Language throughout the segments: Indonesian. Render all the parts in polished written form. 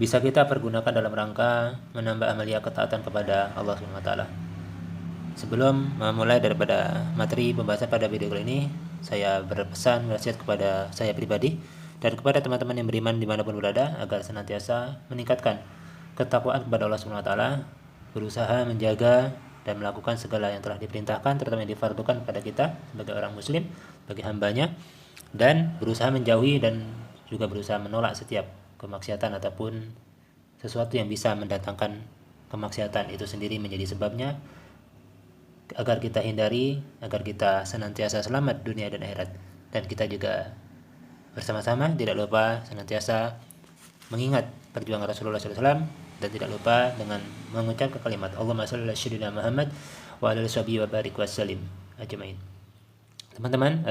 bisa kita pergunakan dalam rangka menambah amalia ketaatan kepada Allah Subhanahu wa taala. Sebelum memulai daripada materi pembahasan pada video kali ini, saya berpesan wasiat kepada saya pribadi dan kepada teman-teman yang beriman dimanapun berada agar senantiasa meningkatkan ketakwaan kepada Allah Subhanahu wa taala, berusaha menjaga dan melakukan segala yang telah diperintahkan, terutama yang difardukan pada kita sebagai orang muslim, bagi hambanya, dan berusaha menjauhi dan juga berusaha menolak setiap kemaksiatan ataupun sesuatu yang bisa mendatangkan kemaksiatan itu sendiri menjadi sebabnya, agar kita hindari, agar kita senantiasa selamat dunia dan akhirat. Dan kita juga bersama-sama tidak lupa senantiasa mengingat perjuangan Rasulullah SAW, dan tidak lupa dengan mengucapkan kalimat Allahumma shalli ala sayyidina Muhammad wa ala alihi wa barik wa sallim ajmain. Teman-teman,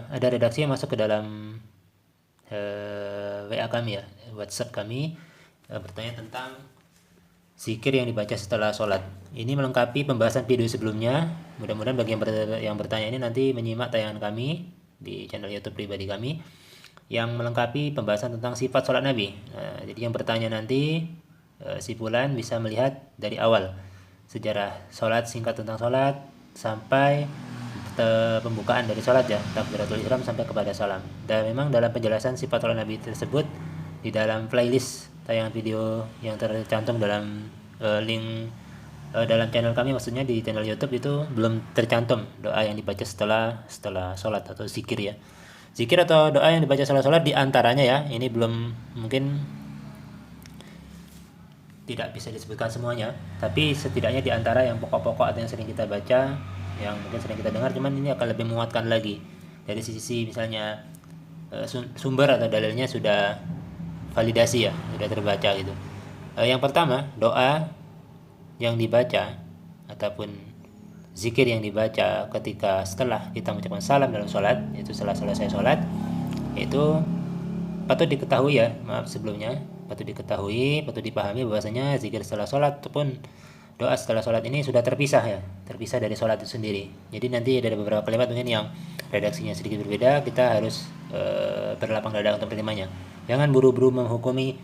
ada redaksi yang masuk ke dalam WA kami ya, WhatsApp kami, bertanya tentang zikir yang dibaca setelah sholat. Ini melengkapi pembahasan video sebelumnya. Mudah-mudahan bagi yang bertanya ini nanti menyimak tayangan kami di channel YouTube pribadi kami yang melengkapi pembahasan tentang sifat sholat Nabi. Nah, jadi yang bertanya nanti si Fulan bisa melihat dari awal sejarah sholat, singkat tentang sholat, sampai pembukaan dari sholat ya, takbiratul ihram sampai kepada salam. Dan memang dalam penjelasan sifat sholat Nabi tersebut di dalam playlist tayangan video yang tercantum dalam link dalam channel kami, maksudnya di channel YouTube itu belum tercantum doa yang dibaca setelah sholat atau zikir ya. Zikir atau doa yang dibaca setelah sholat diantaranya ya, ini belum, mungkin tidak bisa disebutkan semuanya, tapi setidaknya diantara yang pokok-pokok atau yang sering kita baca, yang mungkin sering kita dengar, cuman ini akan lebih menguatkan lagi dari sisi misalnya sumber atau dalilnya sudah validasi ya, sudah terbaca gitu. Yang pertama, doa yang dibaca ataupun zikir yang dibaca ketika setelah kita mengucapkan salam dalam sholat, itu setelah selesai sholat, itu patut diketahui ya, maaf sebelumnya, patut diketahui, patut dipahami bahwasanya zikir setelah sholat ataupun doa setelah sholat ini sudah terpisah ya, terpisah dari sholat itu sendiri. Jadi nanti ada beberapa kalimat mungkin yang redaksinya sedikit berbeda, kita harus berlapang dada untuk menerimanya. Jangan buru-buru menghukumi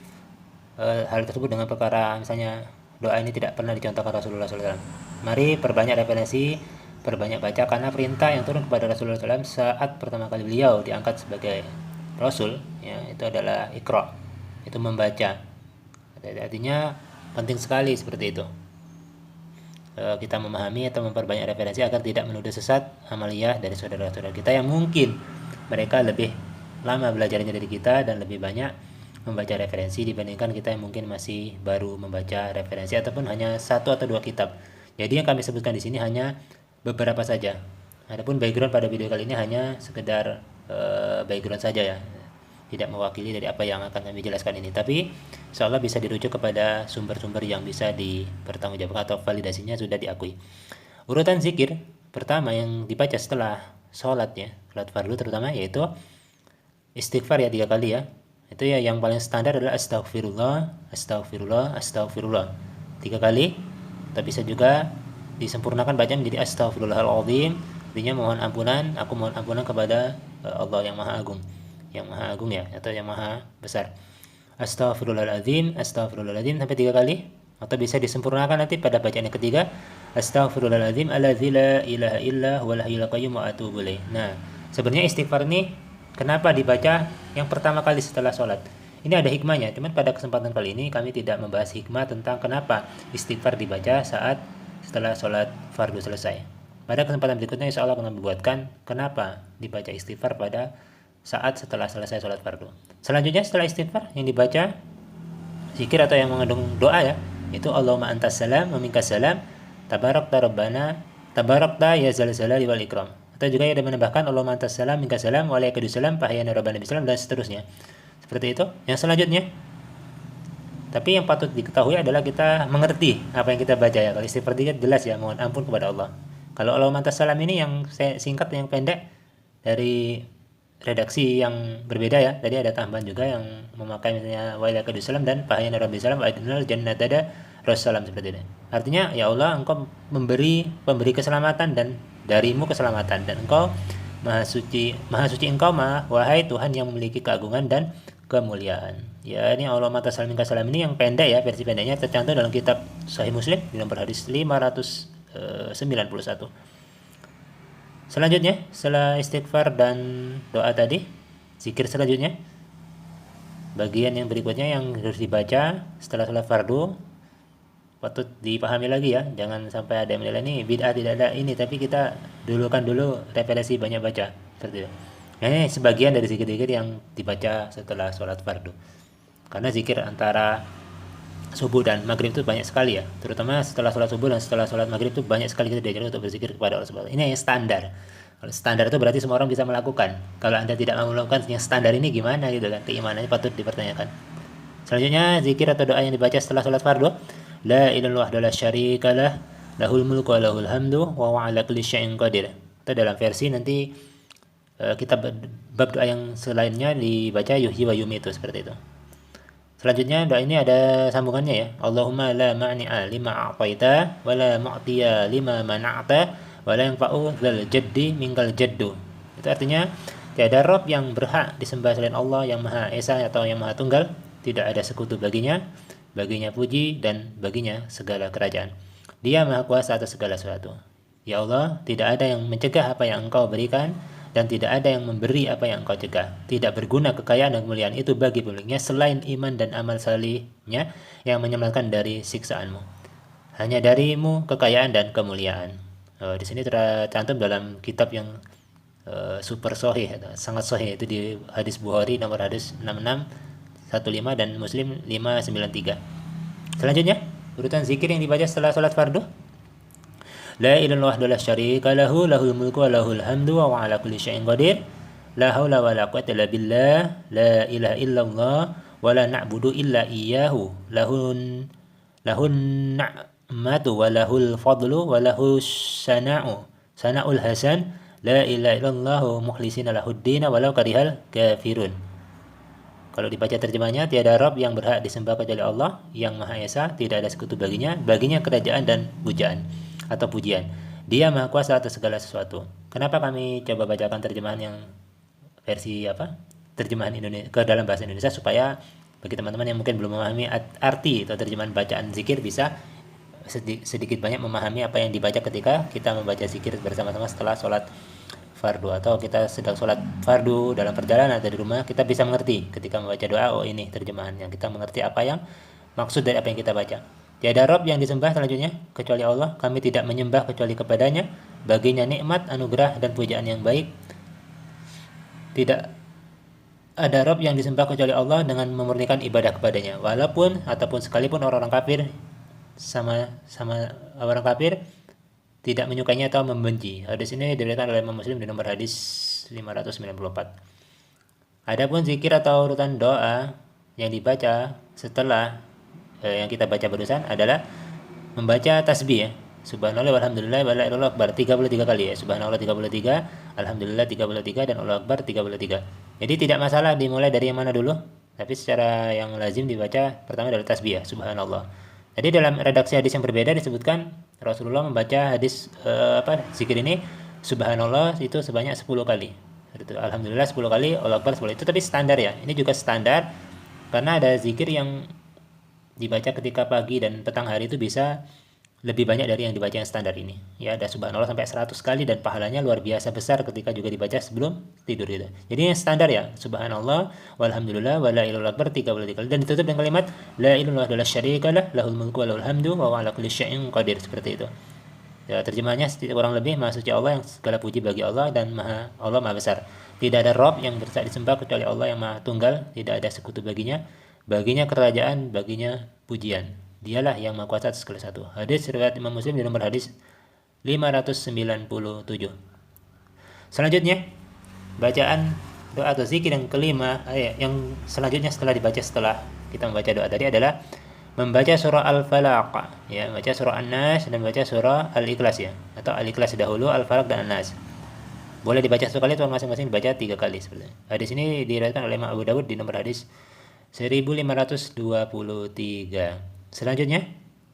hal tersebut dengan perkara misalnya doa ini tidak pernah dicontohkan Rasulullah SAW. Mari perbanyak referensi, perbanyak baca, karena perintah yang turun kepada Rasulullah SAW saat pertama kali beliau diangkat sebagai Rasul ya, itu adalah Iqra, itu membaca. Artinya penting sekali seperti itu kita memahami atau memperbanyak referensi agar tidak menuduh sesat amaliyah dari saudara-saudara kita yang mungkin mereka lebih lama belajarnya dari kita dan lebih banyak membaca referensi dibandingkan kita yang mungkin masih baru membaca referensi ataupun hanya 1 atau 2 kitab. Jadi yang kami sebutkan di sini hanya beberapa saja. Adapun background pada video kali ini hanya sekedar background saja ya, tidak mewakili dari apa yang akan kami jelaskan ini, tapi insyaallah bisa dirujuk kepada sumber-sumber yang bisa dipertanggungjawabkan atau validasinya sudah diakui. Urutan zikir pertama yang dibaca setelah sholat ya, sholat fardu terutama, yaitu istighfar ya 3 kali ya. Itu ya yang paling standar adalah astagfirullah, astagfirullah, astagfirullah 3 kali. Tapi bisa juga disempurnakan baca menjadi astagfirullahaladzim, artinya mohon ampunan, aku mohon ampunan kepada Allah yang Maha Agung, yang Maha Agung ya, atau yang Maha Besar. Astaghfirullahaladzim, astaghfirullahaladzim sampai 3 kali, atau bisa disempurnakan nanti pada bacaan yang ketiga, astaghfirullahaladzim alladzi la ilaha illa huwal hayyul qayyum wa atubu ilaih. Nah, sebenarnya istighfar ini kenapa dibaca yang pertama kali setelah sholat? Ini ada hikmahnya, cuman pada kesempatan kali ini kami tidak membahas hikmah tentang kenapa istighfar dibaca saat setelah sholat fardu selesai. Pada kesempatan berikutnya insya Allah akan membuatkan kenapa dibaca istighfar pada saat setelah selesai sholat fardu. Selanjutnya setelah istighfar yang dibaca zikir atau yang mengandung doa ya, itu Allahumma antas salam wa minkas salam, tabarakta rabbana, tabarakta ya zal jalali wal ikram. Atau juga ada menambahkan Allahumma antas salam minkas salam wa alaika salam fahyana rabbana bisalam, dan seterusnya. Seperti itu. Yang selanjutnya, tapi yang patut diketahui adalah kita mengerti apa yang kita baca ya. Kalau istighfar jelas ya, mohon ampun kepada Allah. Kalau Allahumma antas salam ini yang singkat, yang pendek, dari redaksi yang berbeda ya. Tadi ada tambahan juga yang memakai misalnya wa ilaika salam dan fahyana rabbi salam wa adnal jannata da rasalam, seperti itu. Artinya ya Allah, engkau pemberi keselamatan dan darimu keselamatan, dan engkau maha suci engkau wahai Tuhan yang memiliki keagungan dan kemuliaan. Ya, ini Allahumma tassalam minka salam ini yang pendek ya, versi pendeknya tercantum dalam kitab Sahih Muslim di nomor hadis 591. Selanjutnya, setelah istighfar dan doa tadi, zikir selanjutnya, bagian yang berikutnya yang harus dibaca setelah sholat fardu, patut dipahami lagi ya, jangan sampai ada yang menilai ini bid'ah, tidak ada ini, tapi kita dulukan dulu referensi banyak baca seperti itu. Nah, ini sebagian dari zikir-zikir yang dibaca setelah sholat fardu, karena zikir antara subuh dan maghrib itu banyak sekali ya, terutama setelah sholat subuh dan setelah sholat maghrib itu banyak sekali kita diajarkan untuk berzikir kepada Allah Subhanahu wa Ta'ala. Ini yang standar. Kalau standar itu berarti semua orang bisa melakukan. Kalau Anda tidak mau melakukan yang standar ini gimana gitu kan, keimanannya patut dipertanyakan. Selanjutnya zikir atau doa yang dibaca setelah sholat fardu, la ilaha illallah la syarikalah, lahul mulku wa lahul hamdu wa huwa ala kulli syai'in qadir. Itu dalam versi nanti kita bab doa yang selainnya dibaca yuhyi wa yumitu seperti itu. Selanjutnya doa ini ada sambungannya ya. Allahumma la ma'ni'a lima a'taita wa la mu'tiya lima mana'ta wa la yanfa'u dzal jaddi minkal jaddu. Itu artinya tiada Rabb yang berhak disembah selain Allah yang Maha Esa atau yang Maha Tunggal, tidak ada sekutu baginya puji dan baginya segala kerajaan. Dia Maha Kuasa atas segala sesuatu. Ya Allah, tidak ada yang mencegah apa yang Engkau berikan dan tidak ada yang memberi apa yang Engkau cegah. Tidak berguna kekayaan dan kemuliaan itu bagi pemiliknya selain iman dan amal salihnya yang menyelamatkan dari siksaanmu. Hanya darimu kekayaan dan kemuliaan. Di sini tercantum dalam kitab yang super sahih, sangat sahih, itu di hadis Bukhari nomor hadis 6615 dan Muslim 593. Selanjutnya, urutan zikir yang dibaca setelah salat fardu. La ilaha illallah la syarika lahu, lahul mulku wa lahul hamdu wa ala kulli syai'in qadir. La haula wa la quwwata illa billah, la ilaha illallah wa la na'budu illa iyyahu. Lahun ni'matu wa lahul fadlu wa lahus sana'ul hasan. La ilaha illallah mukhlisina lahuddin walau karihal kafirun. Kalau dibaca terjemahnya, tiada Rabb yang berhak disembah kecuali Allah yang Maha Esa, tidak ada sekutu baginya kerajaan dan pujaan atau pujian. Dia Maha Kuasa atas segala sesuatu. Kenapa kami coba bacakan terjemahan yang versi terjemahan Indonesia ke dalam bahasa Indonesia, supaya bagi teman-teman yang mungkin belum memahami arti atau terjemahan bacaan zikir bisa sedikit banyak memahami apa yang dibaca ketika kita membaca zikir bersama-sama setelah sholat fardu, atau kita sedang sholat fardu dalam perjalanan dari rumah, kita bisa mengerti ketika membaca doa, oh ini terjemahannya, kita mengerti apa yang maksud dari apa yang kita baca. Tiada Rabb yang disembah selanjutnya kecuali Allah, kami tidak menyembah kecuali kepadanya, baginya nikmat, anugerah dan pujaan yang baik. Tidak ada Rabb yang disembah kecuali Allah dengan memurnikan ibadah kepadanya, walaupun ataupun sekalipun orang-orang kafir sama orang kafir tidak menyukainya atau membenci. Hadis ini diriwayatkan oleh Imam Muslim di nomor hadis 594. Adapun zikir atau urutan doa yang dibaca setelah yang kita baca barusan adalah membaca tasbih ya. Subhanallah walhamdulillah wala ilaha illallah akbar 33 kali ya. Subhanallah 33, alhamdulillah 33 dan Allahu akbar 33. Jadi tidak masalah dimulai dari yang mana dulu, tapi secara yang lazim dibaca pertama dari tasbih ya, subhanallah. Jadi dalam redaksi hadis yang berbeda disebutkan Rasulullah membaca hadis zikir ini subhanallah itu sebanyak 10 kali. Alhamdulillah 10 kali, Allahu akbar 10. Itu tapi standar ya. Ini juga standar karena ada zikir yang dibaca ketika pagi dan petang hari itu bisa lebih banyak dari yang dibaca yang standar ini. Ya, ada subhanallah sampai 100 kali dan pahalanya luar biasa besar ketika juga dibaca sebelum tidur itu. Jadi yang standar ya, subhanallah walhamdulillah wala ilaha illallah 33 kali dan ditutup dengan kalimat la ilaha illallah syarikalah lahul mulku wa lahul hamdu wa ala kulli syai'in qadir, seperti itu. Ya, terjemahnya kurang lebih Maha Suci Allah, yang segala puji bagi Allah, dan Allah Maha Besar. Tidak ada Rabb yang berhak disembah kecuali Allah yang Maha Tunggal, tidak ada sekutu baginya kerajaan, baginya pujian. Dialah yang Maha Kuasa atas segala sesuatu. Hadis riwayat Imam Muslim di nomor hadis 597. Selanjutnya, bacaan doa atau zikir yang kelima, yang selanjutnya setelah kita membaca doa tadi adalah membaca surah Al-Falaq ya, membaca surah An-Nas dan membaca surah Al-Ikhlas ya, atau Al-Ikhlas dahulu, Al-Falaq dan An-Nas. Boleh dibaca satu kali atau masing-masing dibaca 3 kali sebenarnya. Hadis ini diriwayatkan oleh Imam Abu Dawud di nomor hadis 1523. Selanjutnya,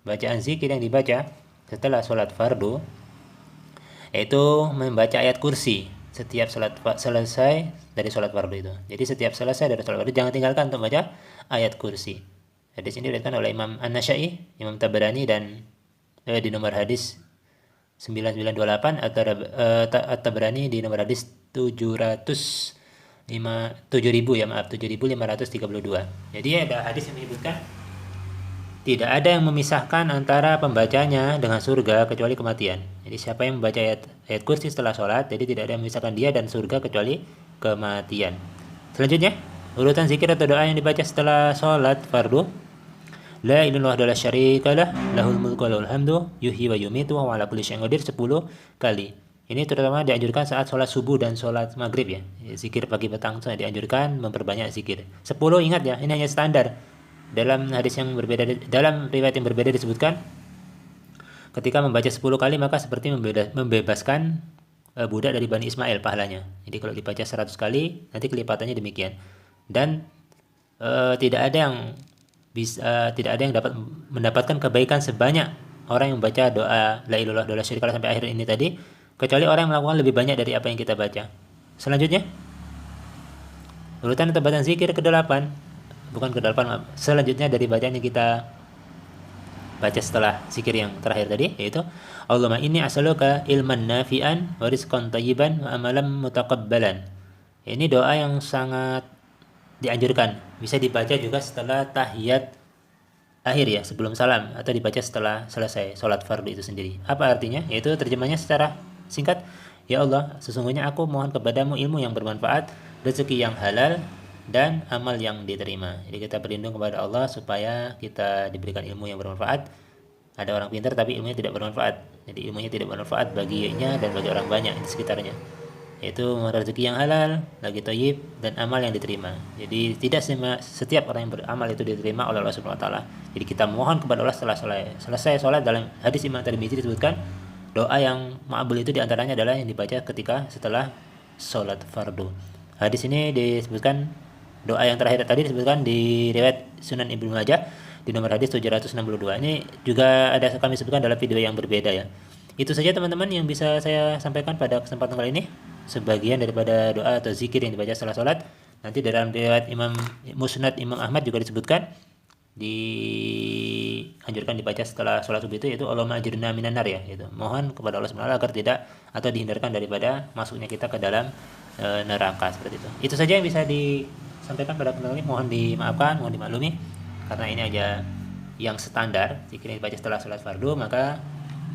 bacaan zikir yang dibaca setelah sholat fardu yaitu membaca ayat kursi setiap selesai dari sholat fardu itu. Jadi setiap selesai dari sholat fardu jangan tinggalkan untuk baca ayat kursi. Hadis ini diriwayatkan oleh Imam An-Nasyai, Imam Tabarani dan di nomor hadis 9928 atau At-Tabrani di nomor hadis 7532. Jadi ada hadis yang menyebutkan tidak ada yang memisahkan antara pembacanya dengan surga kecuali kematian. Jadi siapa yang membaca ayat kursi setelah sholat, jadi tidak ada yang memisahkan dia dan surga kecuali kematian. Selanjutnya, urutan zikir atau doa yang dibaca setelah sholat fardu. La ilaha illallah syarikalah, lahul mulku wa lahul hamdu, yuhyi wa yumitu wa ala kulli syai'in qadir 10 kali. Ini terutama dianjurkan saat sholat subuh dan sholat maghrib ya. Zikir pagi petang itu dianjurkan memperbanyak zikir. 10 ingat ya, ini hanya standar. Dalam hadis yang berbeda, dalam riwayat yang berbeda disebutkan ketika membaca 10 kali maka seperti membebaskan budak dari Bani Ismail pahalanya. Jadi kalau dibaca 100 kali nanti kelipatannya demikian. Dan tidak ada yang dapat mendapatkan kebaikan sebanyak orang yang membaca doa la ilaha illallah syarikalah sampai akhir ini tadi, kecuali orang yang melakukan lebih banyak dari apa yang kita baca. Selanjutnya, urutan tabatan zikir ke-8, selanjutnya dari bacaan yang kita baca setelah zikir yang terakhir tadi, yaitu Allahumma inni as'aluka ilman nafi'an wa rizqan thayyiban wa amalan mutaqabbalan. Ini doa yang sangat dianjurkan, bisa dibaca juga setelah tahiyat akhir ya, sebelum salam, atau dibaca setelah selesai sholat fardu itu sendiri. Apa artinya? Yaitu terjemahnya secara singkat, ya Allah, sesungguhnya aku mohon kepadamu ilmu yang bermanfaat, rezeki yang halal, dan amal yang diterima. Jadi kita berlindung kepada Allah supaya kita diberikan ilmu yang bermanfaat. Ada orang pintar tapi ilmunya tidak bermanfaat, jadi ilmunya tidak bermanfaat baginya dan bagi orang banyak di sekitarnya. Yaitu rezeki yang halal, lagi thayyib, dan amal yang diterima. Jadi tidak setiap orang yang beramal itu diterima oleh Allah Subhanahu wa taala. Jadi kita mohon kepada Allah setelah selesai sholat. Dalam hadis Imam Tirmidzi disebutkan doa yang ma'qbul itu diantaranya adalah yang dibaca ketika setelah sholat fardu. Hadis ini disebutkan, doa yang terakhir tadi disebutkan di riwayat Sunan Ibnu Majah di nomor hadis 762. Ini juga ada kami sebutkan dalam video yang berbeda ya. Itu saja teman-teman yang bisa saya sampaikan pada kesempatan kali ini. Sebagian daripada doa atau zikir yang dibaca setelah sholat. Nanti dalam riwayat Musnad Imam Ahmad juga disebutkan, dianjurkan dibaca setelah sholat subuh itu, yaitu Allahumma ajirna minan nar ya, gitu. Mohon kepada Allah SWT agar tidak atau dihindarkan daripada masuknya kita ke dalam neraka, seperti itu. Itu saja yang bisa disampaikan pada kesempatan ini. Mohon dimaafkan, mohon dimaklumi karena ini aja yang standar zikir yang dibaca setelah sholat fardu. Maka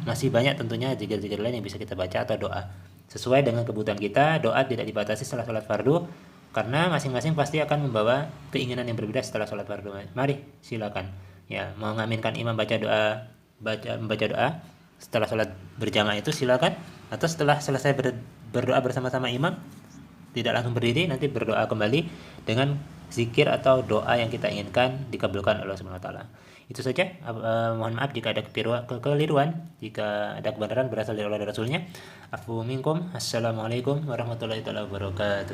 masih banyak tentunya zikir-zikir lain yang bisa kita baca atau doa sesuai dengan kebutuhan kita. Doa tidak dibatasi setelah sholat fardu karena masing-masing pasti akan membawa keinginan yang berbeda setelah sholat fardu. Mari silakan ya, mau ngaminkan imam membaca doa setelah sholat berjamaah itu silakan, atau setelah selesai berdoa bersama-sama imam tidak langsung berdiri, nanti berdoa kembali dengan zikir atau doa yang kita inginkan dikabulkan oleh Allah Subhanahu wa taala. Itu saja. Mohon maaf jika ada kekeliruan, jika ada kebenaran berasal dari Allah dan Rasulnya. Afu minkum. Assalamualaikum warahmatullahi wabarakatuh.